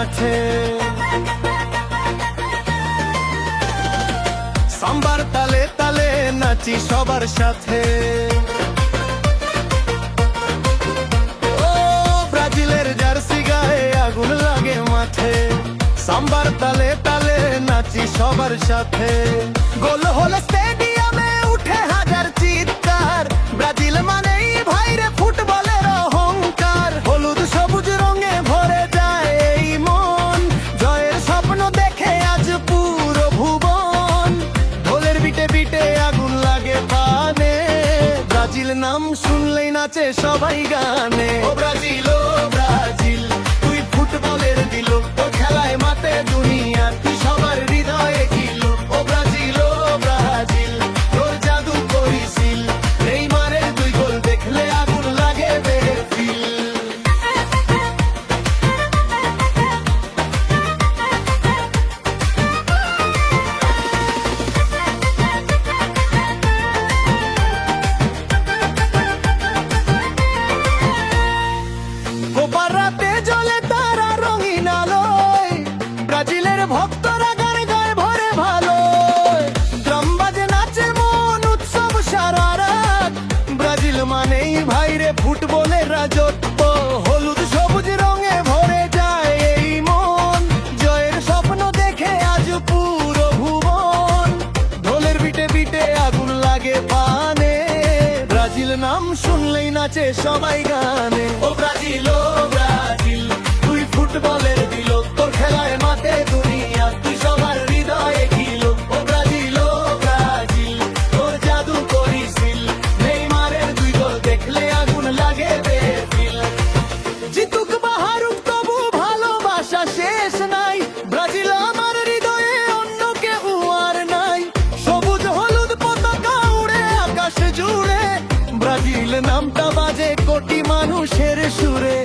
মাঠে। সাম্বার তালে তালে নাচি সবার সাথে। ও ব্রাজিলের জার্সি গায়ে আগুন লাগে মাঠে। সাম্বার তালে তালে নাচি সবার সাথে। গোল হলে স্টেডিয়ামে উঠে হাজার চিৎকার। ব্রাজিল মানেই ভাইরে ফুটবলের অহংকার। হলুদ সবুজ রঙে ভরে যায় এই মন। জয়ের স্বপ্ন দেখে আজ পুরো ভুবন। ঢোলের বিটে বিটে আগুন লাগে পানে। ব্রাজিল নাম শুনলেই নাচে সবাই গানে। ও ব্রাজিল, ও ব্রাজিল, তুই ফুটবলের দিল। তোর খেলায় মাতে দুনিয়া, তুই সবার হৃদয়ে ছিল। ও ব্রাজিল, ও ব্রাজিল, তোর জাদু করিছিল। নেইমারের দুই গোল দেখলে আগুন লাগে বের ফিল। কোপারাতে জ্বলে তারা রঙিন আলোয়। ব্রাজিলের ভক্তরা গানে গায়ে ভরে ভালো। ড্রাম বাজে নাচে মন উৎসব সারা রাত। ব্রাজিল মানেই ভাইরে ফুটবলের রাজত্ব। হলুদ সবুজ রঙে ভরে যায় এই মন। জয়ের স্বপ্ন দেখে আজ পুরো ভুবন। ঢোলের বিটে বিটে আগুন লাগে পানে। ব্রাজিল নাম শুনলেই নাচে সবাই গানে। ও ব্রাজিল, ও ব্রাজিল, তুই ফুটবলের দিল। তোর খেলায় মাতে দুনিয়া, তুই সবার হৃদয়ে ছিল। ও ব্রাজিল, ও ব্রাজিল, তোর জাদু করিছিল। নেইমারের দুই গোল দেখলে আগুন লাগে বের ফিল। জিতুক বা হারুক তবু ভালোবাসা শেষ নাই। ব্রাজিল আমার হৃদয়ে অন্য কেউ আর নাই। সবুজ হলুদ পতাকা উড়ে আকাশ জুড়ে। ব্রাজিল নামটা বাজে কোটি মানুষের সুরে।